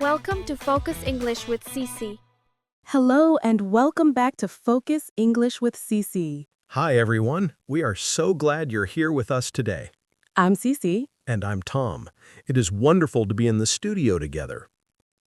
Welcome to Focus English with CC. Hello and welcome back to Focus English with CC. Hi, everyone. We are so glad you're here with us today. I'm CC. And I'm Tom. It is wonderful to be in the studio together.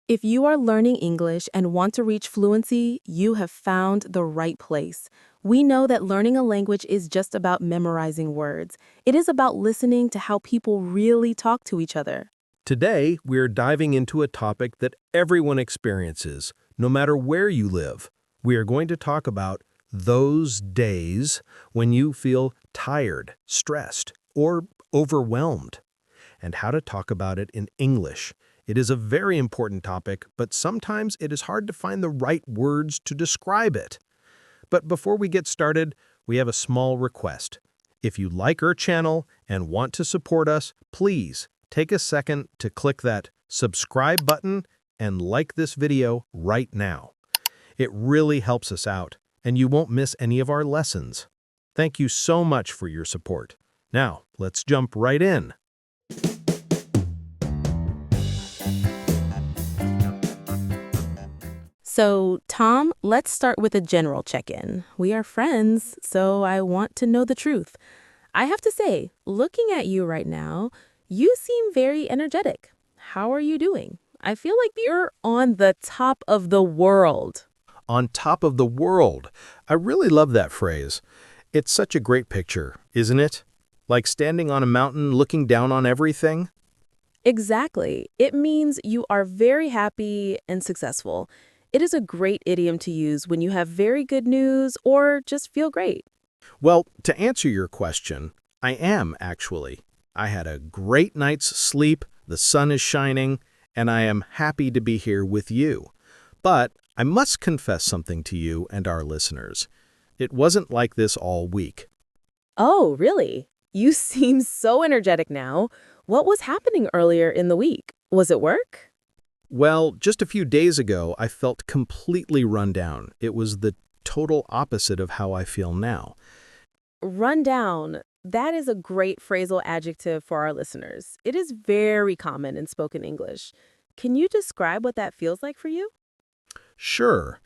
If you are learning English and want to reach fluency, you have found the right place. We know that learning a language is just about memorizing words. It is about listening to how people really talk to each other. Today, we're diving into a topic that everyone experiences, no matter where you live. We are going to talk about those days when you feel tired, stressed, or overwhelmed, and how to talk about it in English. It is a very important topic, but sometimes it is hard to find the right words to describe it. But before we get started, we have a small request. If you like our channel and want to support us, please take a second to click that subscribe button and like this video right now. It really helps us out, and you won't miss any of our lessons. Thank you so much for your support. Now, let's jump right in. So, Tom, let's start with a general check-in. We are friends, so I want to know the truth. I have to say, looking at you right now, you seem very energetic. How are you doing? I feel like you're on the top of the world. On top of the world. I really love that phrase. It's such a great picture, isn't it? Like standing on a mountain looking down on everything? Exactly. It means you are very happy and successful. It is a great idiom to use when you have very good news or just feel great. Well, to answer your question, I am actually. I had a great night's sleep, the sun is shining, and I am happy to be here with you. But I must confess something to you and our listeners. It wasn't like this all week. Oh, really? You seem so energetic now. What was happening earlier in the week? Was it work? Well, just a few days ago, I felt completely run down. It was the total opposite of how I feel now. Run down. That is a great phrasal adjective for our listeners. It is very common in spoken English. Can you describe what that feels like for you? Sure.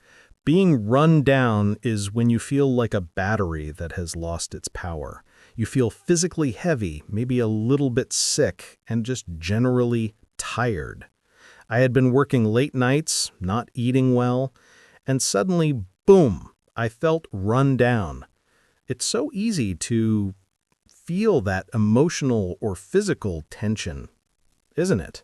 Being run down is when you feel like a battery that has lost its power. You feel physically heavy, maybe a little bit sick, and just generally tired. I had been working late nights, not eating well, and suddenly, boom, I felt run down. It's so easy to feel that emotional or physical tension, isn't it?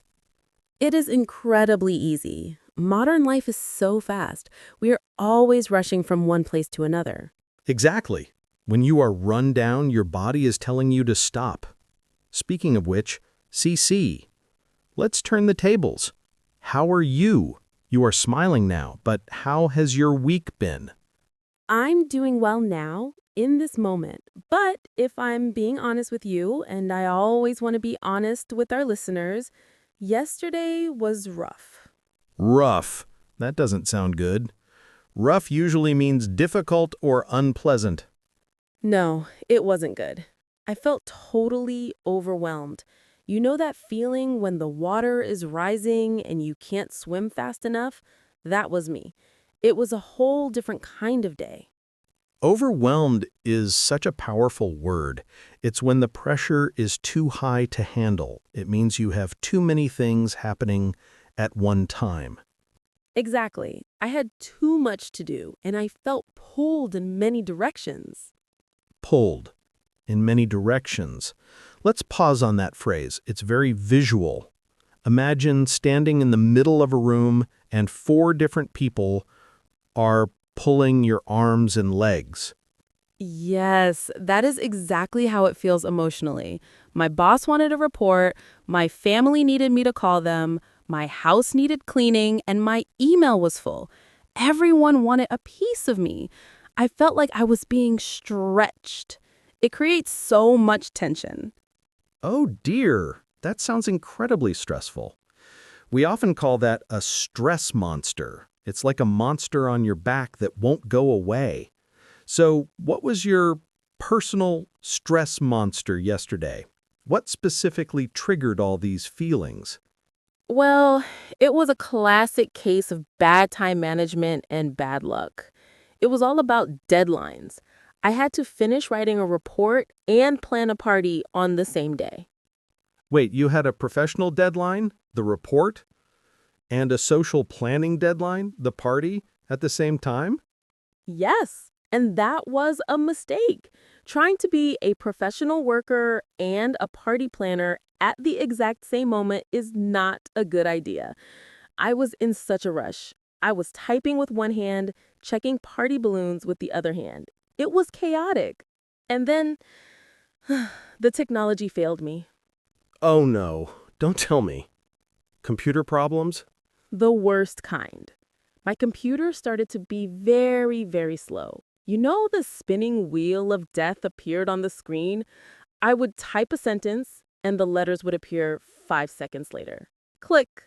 It is incredibly easy. Modern life is so fast. We are always rushing from one place to another. Exactly. When you are run down, your body is telling you to stop. Speaking of which, CC, let's turn the tables. How are you? You are smiling now, but how has your week been? I'm doing well now, in this moment. But if I'm being honest with you, and I always want to be honest with our listeners, yesterday was rough. Rough. That doesn't sound good. Rough usually means difficult or unpleasant. No, it wasn't good. I felt totally overwhelmed. You know that feeling when the water is rising and you can't swim fast enough? That was me. It was a whole different kind of day. Overwhelmed is such a powerful word. It's when the pressure is too high to handle. It means you have too many things happening at one time. Exactly. I had too much to do, and I felt pulled in many directions. Pulled in many directions. Let's pause on that phrase. It's very visual. Imagine standing in the middle of a room and 4 different people are pulling your arms and legs. Yes, that is exactly how it feels emotionally. My boss wanted a report, my family needed me to call them, my house needed cleaning, and my email was full. Everyone wanted a piece of me. I felt like I was being stretched. It creates so much tension. Oh dear, that sounds incredibly stressful. We often call that a stress monster. It's like a monster on your back that won't go away. So, what was your personal stress monster yesterday? What specifically triggered all these feelings? Well, it was a classic case of bad time management and bad luck. It was all about deadlines. I had to finish writing a report and plan a party on the same day. Wait, you had a professional deadline, the report, and a social planning deadline, the party, at the same time? Yes, and that was a mistake. Trying to be a professional worker and a party planner at the exact same moment is not a good idea. I was in such a rush. I was typing with one hand, checking party balloons with the other hand. It was chaotic. And then the technology failed me. Oh no, don't tell me. Computer problems? The worst kind. My computer started to be very, very slow. You know, the spinning wheel of death appeared on the screen? I would type a sentence, and the letters would appear 5 seconds later. Click.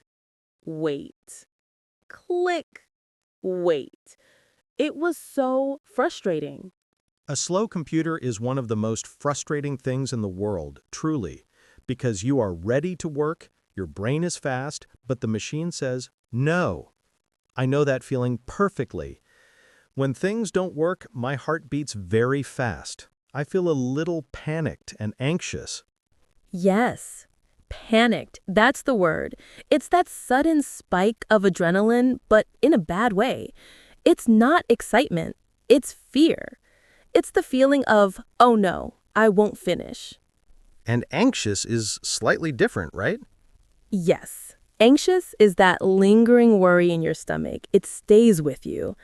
Wait. Click. Wait. It was so frustrating. A slow computer is one of the most frustrating things in the world, truly, because you are ready to work, your brain is fast, but the machine says, no. I know that feeling perfectly. When things don't work, my heart beats very fast. I feel a little panicked and anxious. Yes, panicked. That's the word. It's that sudden spike of adrenaline, but in a bad way. It's not excitement, it's fear. It's the feeling of, oh no, I won't finish. And anxious is slightly different, right? Yes. Anxious is that lingering worry in your stomach. It stays with you.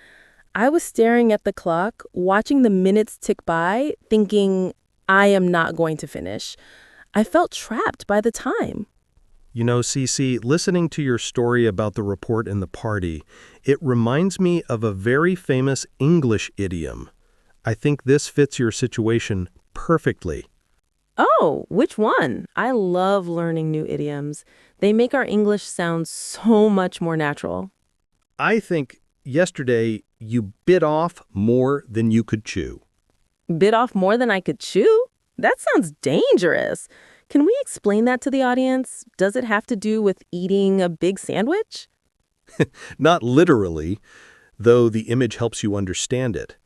I was staring at the clock, watching the minutes tick by, thinking, I am not going to finish. I felt trapped by the time. You know, Cece, listening to your story about the report and the party, it reminds me of a very famous English idiom. I think this fits your situation perfectly. Oh, which one? I love learning new idioms. They make our English sound so much more natural. I think yesterday you bit off more than you could chew. Bit off more than I could chew? That sounds dangerous. Can we explain that to the audience? Does it have to do with eating a big sandwich? Not literally, though the image helps you understand it.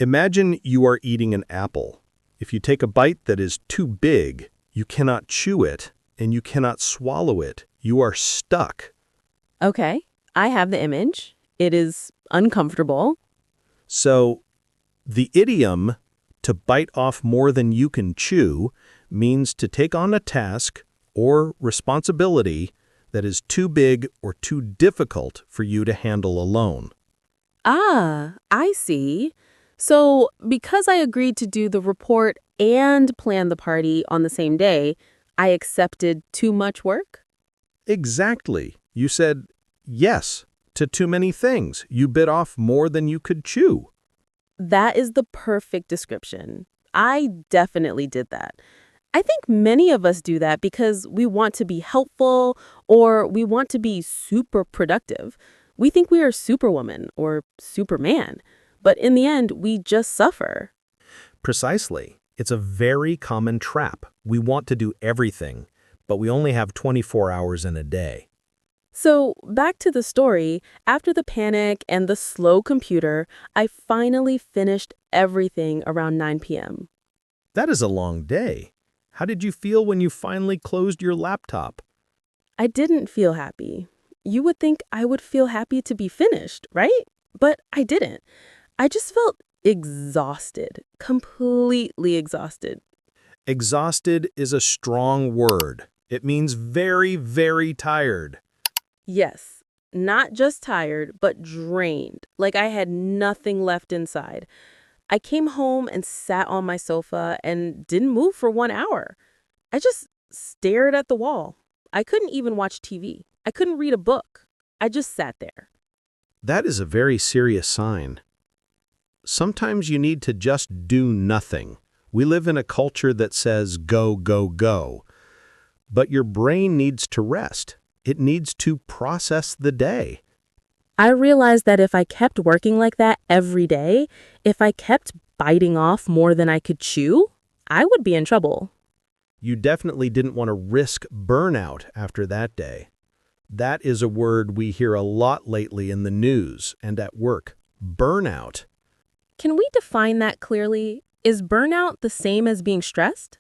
Imagine you are eating an apple. If you take a bite that is too big, you cannot chew it and you cannot swallow it. You are stuck. Okay, I have the image. It is uncomfortable. So, the idiom, to bite off more than you can chew, means to take on a task or responsibility that is too big or too difficult for you to handle alone. Ah, I see. So, because I agreed to do the report and plan the party on the same day, I accepted too much work? Exactly. You said yes to too many things. You bit off more than you could chew. That is the perfect description. I definitely did that. I think many of us do that because we want to be helpful or we want to be super productive. We think we are Superwoman or Superman, but in the end, we just suffer. Precisely. It's a very common trap. We want to do everything, but we only have 24 hours in a day. So, back to the story, after the panic and the slow computer, I finally finished everything around 9 p.m. That is a long day. How did you feel when you finally closed your laptop? I didn't feel happy. You would think I would feel happy to be finished, right? But I didn't. I just felt exhausted, completely exhausted. Exhausted is a strong word. It means very, very tired. Yes, not just tired, but drained, like I had nothing left inside. I came home and sat on my sofa and didn't move for 1 hour. I just stared at the wall. I couldn't even watch TV. I couldn't read a book. I just sat there. That is a very serious sign. Sometimes you need to just do nothing. We live in a culture that says go, go, go. But your brain needs to rest. It needs to process the day. I realized that if I kept working like that every day, if I kept biting off more than I could chew, I would be in trouble. You definitely didn't want to risk burnout after that day. That is a word we hear a lot lately in the news and at work. Burnout. Can we define that clearly? Is burnout the same as being stressed?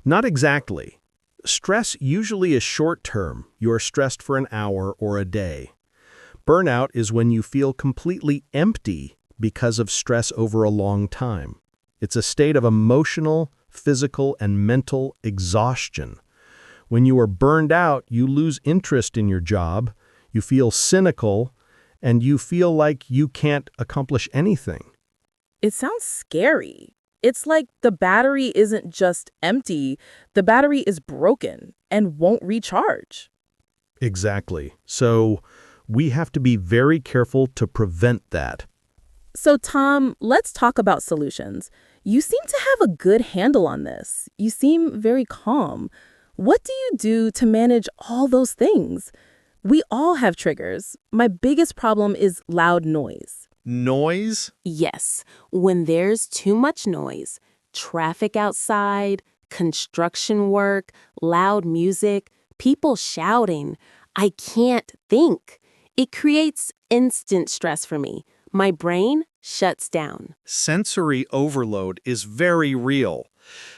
Not exactly. Stress usually is short-term. You are stressed for an hour or a day. Burnout is when you feel completely empty because of stress over a long time. It's a state of emotional, physical, and mental exhaustion. When you are burned out, you lose interest in your job, you feel cynical, and you feel like you can't accomplish anything. It sounds scary. It's like the battery isn't just empty, the battery is broken and won't recharge. Exactly. So we have to be very careful to prevent that. So, Tom, let's talk about solutions. You seem to have a good handle on this. You seem very calm. What do you do to manage all those things? We all have triggers. My biggest problem is loud noise. Noise? Yes, when there's too much noise, traffic outside, construction work, loud music, people shouting, I can't think. It creates instant stress for me. My brain shuts down. Sensory overload is very real.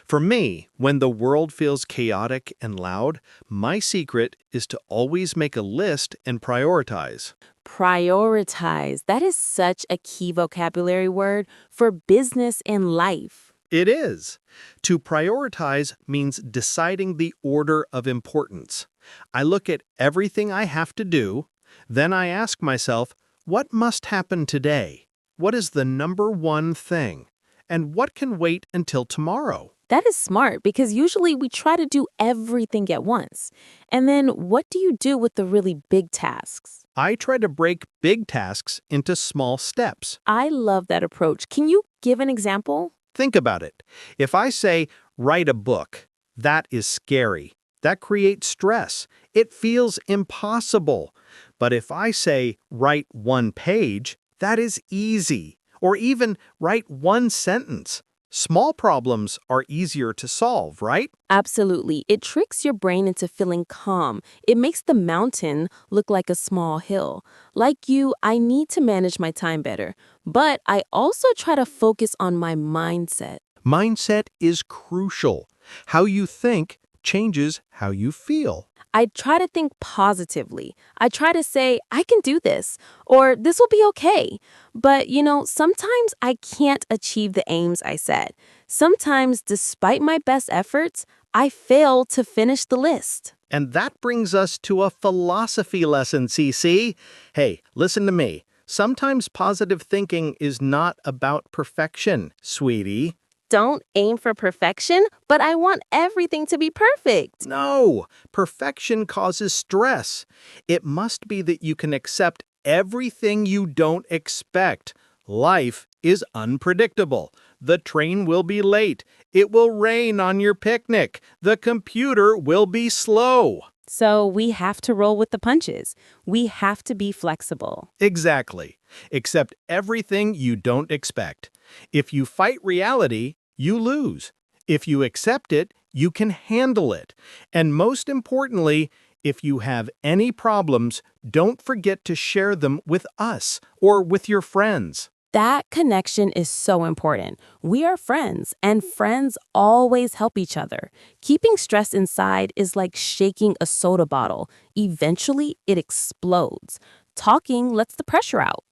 For me, when the world feels chaotic and loud, my secret is to always make a list and prioritize. Prioritize. That is such a key vocabulary word for business and life. It is. To prioritize means deciding the order of importance. I look at everything I have to do, then I ask myself, what must happen today? What is the number one thing? And what can wait until tomorrow? That is smart because usually we try to do everything at once. And then what do you do with the really big tasks? I try to break big tasks into small steps. I love that approach. Can you give an example? Think about it. If I say, write a book, that is scary. That creates stress. It feels impossible. But if I say, write one page, that is easy. Or even write one sentence. Small problems are easier to solve, right? Absolutely. It tricks your brain into feeling calm. It makes the mountain look like a small hill. Like you, I need to manage my time better. But I also try to focus on my mindset. Mindset is crucial. How you think changes how you feel. I try to think positively. I try to say, I can do this, or this will be okay. But, sometimes I can't achieve the aims I set. Sometimes, despite my best efforts, I fail to finish the list. And that brings us to a philosophy lesson, CC. Hey, listen to me. Sometimes positive thinking is not about perfection, sweetie. Don't aim for perfection, but I want everything to be perfect. No, perfection causes stress. It must be that you can accept everything you don't expect. Life is unpredictable. The train will be late. It will rain on your picnic. The computer will be slow. So we have to roll with the punches. We have to be flexible. Exactly. Accept everything you don't expect. If you fight reality, you lose. If you accept it, you can handle it. And most importantly, if you have any problems, don't forget to share them with us or with your friends. That connection is so important. We are friends, and friends always help each other. Keeping stress inside is like shaking a soda bottle. Eventually, it explodes. Talking lets the pressure out.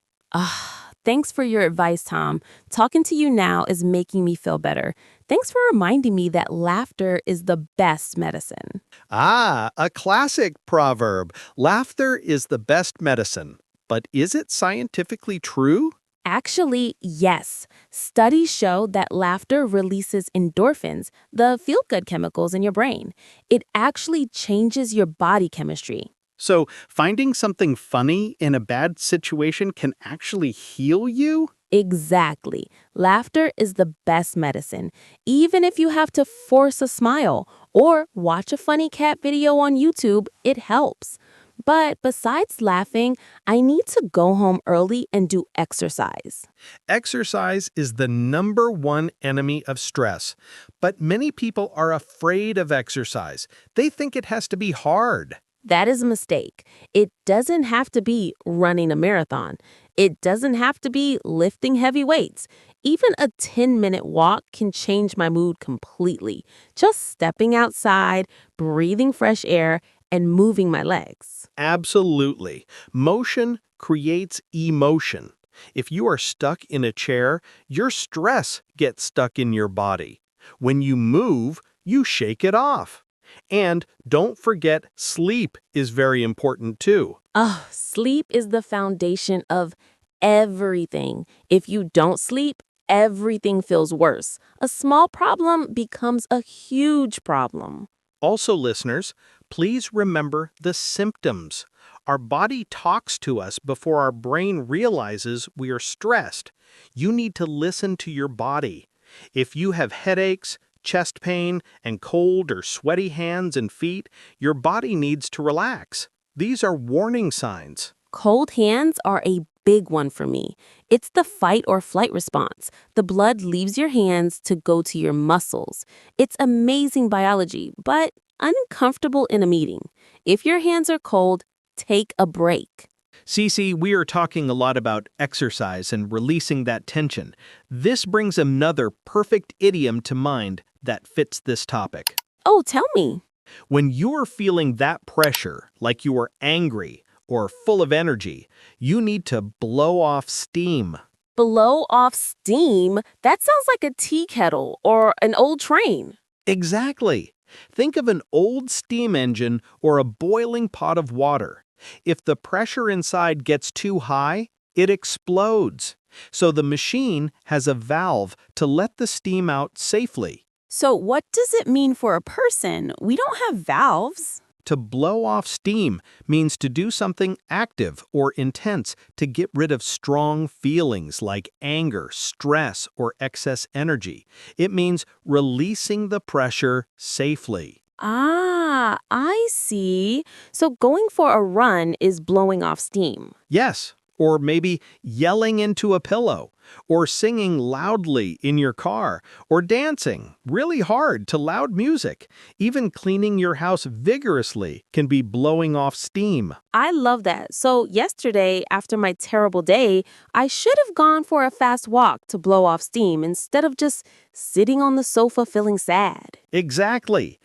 Thanks for your advice, Tom. Talking to you now is making me feel better. Thanks for reminding me that laughter is the best medicine. Ah, a classic proverb. Laughter is the best medicine. But is it scientifically true? Actually, yes. Studies show that laughter releases endorphins, the feel-good chemicals in your brain. It actually changes your body chemistry. So, finding something funny in a bad situation can actually heal you? Exactly. Laughter is the best medicine, even if you have to force a smile or watch a funny cat video on YouTube, it helps. But besides laughing, I need to go home early and do exercise. Exercise is the #1 enemy of stress. But many people are afraid of exercise. They think it has to be hard. That is a mistake. It doesn't have to be running a marathon. It doesn't have to be lifting heavy weights. Even a 10-minute walk can change my mood completely. Just stepping outside, breathing fresh air, and moving my legs. Absolutely. Motion creates emotion. If you are stuck in a chair, your stress gets stuck in your body. When you move, you shake it off. And don't forget, sleep is very important too. Oh, sleep is the foundation of everything. If you don't sleep, everything feels worse. A small problem becomes a huge problem. Also, listeners, please remember the symptoms. Our body talks to us before our brain realizes we are stressed. You need to listen to your body. If you have headaches, chest pain, and cold or sweaty hands and feet, your body needs to relax. These are warning signs. Cold hands are a big one for me. It's the fight or flight response. The blood leaves your hands to go to your muscles. It's amazing biology, but uncomfortable in a meeting. If your hands are cold, take a break. Cece, we are talking a lot about exercise and releasing that tension. This brings another perfect idiom to mind that fits this topic. Oh, tell me. When you're feeling that pressure, like you are angry or full of energy, you need to blow off steam. Blow off steam? That sounds like a tea kettle or an old train. Exactly. Think of an old steam engine or a boiling pot of water. If the pressure inside gets too high, it explodes. So the machine has a valve to let the steam out safely. So what does it mean for a person? We don't have valves. To blow off steam means to do something active or intense to get rid of strong feelings like anger, stress, or excess energy. It means releasing the pressure safely. Ah, I see. So going for a run is blowing off steam. Yes, or maybe yelling into a pillow, or singing loudly in your car, or dancing really hard to loud music. Even cleaning your house vigorously can be blowing off steam. I love that. So yesterday, after my terrible day, I should have gone for a fast walk to blow off steam instead of just sitting on the sofa feeling sad. Exactly.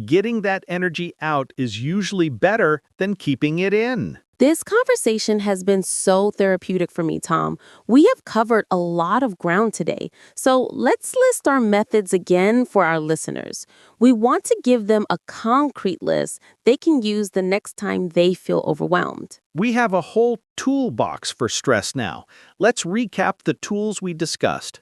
Getting that energy out is usually better than keeping it in. This conversation has been so therapeutic for me, Tom. We have covered a lot of ground today. So let's list our methods again for our listeners. We want to give them a concrete list they can use the next time they feel overwhelmed. We have a whole toolbox for stress now. Let's recap the tools we discussed.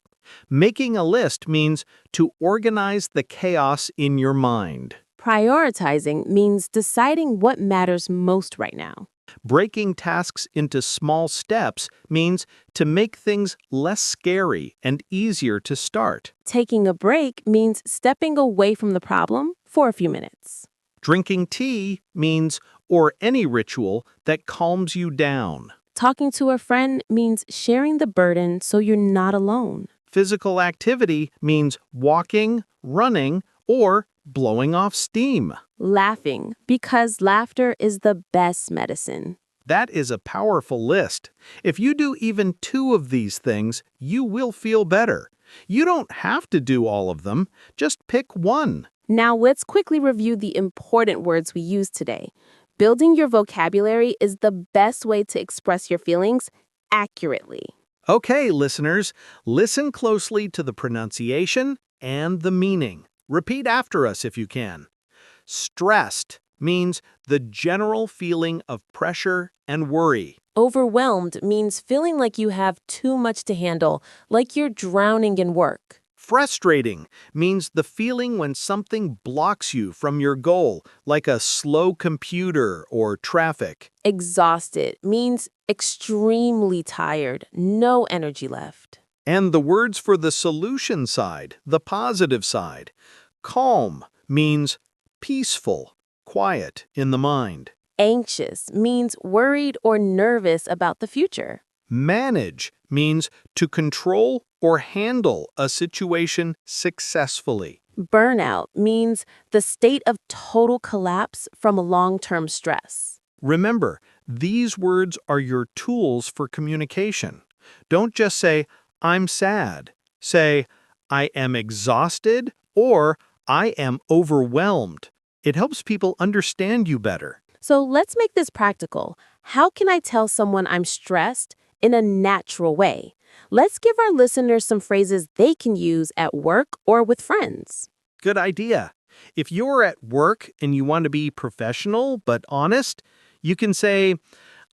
Making a list means to organize the chaos in your mind. Prioritizing means deciding what matters most right now. Breaking tasks into small steps means to make things less scary and easier to start. Taking a break means stepping away from the problem for a few minutes. Drinking tea means, or any ritual that calms you down. Talking to a friend means sharing the burden so you're not alone. Physical activity means walking, running, or blowing off steam. Laughing, because laughter is the best medicine. That is a powerful list. If you do even 2 of these things, you will feel better. You don't have to do all of them. Just pick one. Now let's quickly review the important words we used today. Building your vocabulary is the best way to express your feelings accurately. Okay, listeners, listen closely to the pronunciation and the meaning. Repeat after us if you can. Stressed means the general feeling of pressure and worry. Overwhelmed means feeling like you have too much to handle, like you're drowning in work. Frustrating means the feeling when something blocks you from your goal, like a slow computer or traffic. Exhausted means extremely tired, no energy left. And the words for the solution side, the positive side. Calm means peaceful, quiet in the mind. Anxious means worried or nervous about the future. Manage means to control or handle a situation successfully. Burnout means the state of total collapse from long-term stress. Remember, these words are your tools for communication. Don't just say, I'm sad. Say, I am exhausted or I am overwhelmed. It helps people understand you better. So let's make this practical. How can I tell someone I'm stressed in a natural way? Let's give our listeners some phrases they can use at work or with friends. Good idea. If you're at work and you want to be professional but honest, you can say,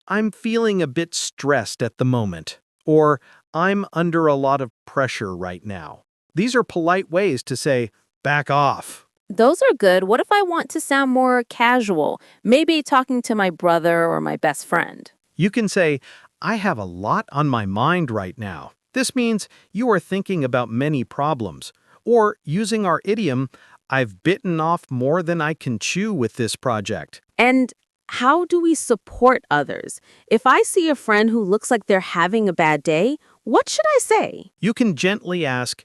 I'm feeling a bit stressed at the moment, or I'm under a lot of pressure right now. These are polite ways to say, back off. Those are good. What if I want to sound more casual? Maybe talking to my brother or my best friend. You can say, I have a lot on my mind right now. This means you are thinking about many problems. Or using our idiom, I've bitten off more than I can chew with this project. And how do we support others? If I see a friend who looks like they're having a bad day, what should I say? You can gently ask,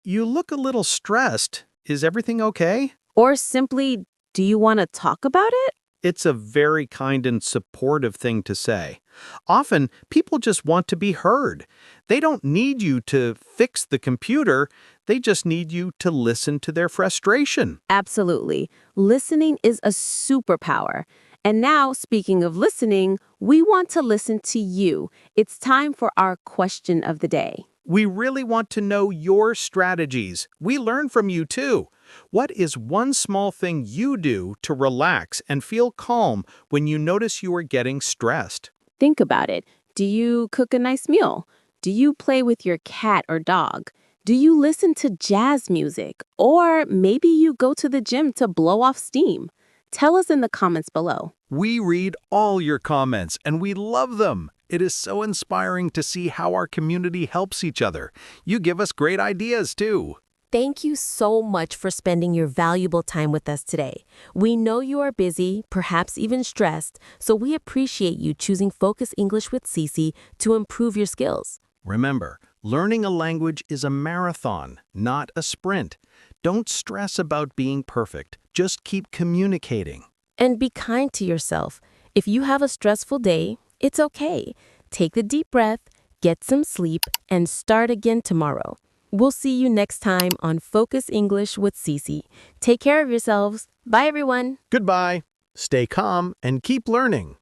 you look a little stressed. Is everything okay? Or simply, do you want to talk about it? It's a very kind and supportive thing to say. Often, people just want to be heard. They don't need you to fix the computer. They just need you to listen to their frustration. Absolutely. Listening is a superpower. And now, speaking of listening, we want to listen to you. It's time for our question of the day. We really want to know your strategies. We learn from you too. What is one small thing you do to relax and feel calm when you notice you are getting stressed? Think about it. Do you cook a nice meal? Do you play with your cat or dog? Do you listen to jazz music? Or maybe you go to the gym to blow off steam? Tell us in the comments below. We read all your comments and we love them. It is so inspiring to see how our community helps each other. You give us great ideas too. Thank you so much for spending your valuable time with us today. We know you are busy, perhaps even stressed, so we appreciate you choosing Focus English with Cece to improve your skills. Remember, learning a language is a marathon, not a sprint. Don't stress about being perfect. Just keep communicating. And be kind to yourself. If you have a stressful day, it's okay. Take the deep breath, get some sleep, and start again tomorrow. We'll see you next time on Focus English with Cece. Take care of yourselves. Bye, everyone. Goodbye. Stay calm and keep learning.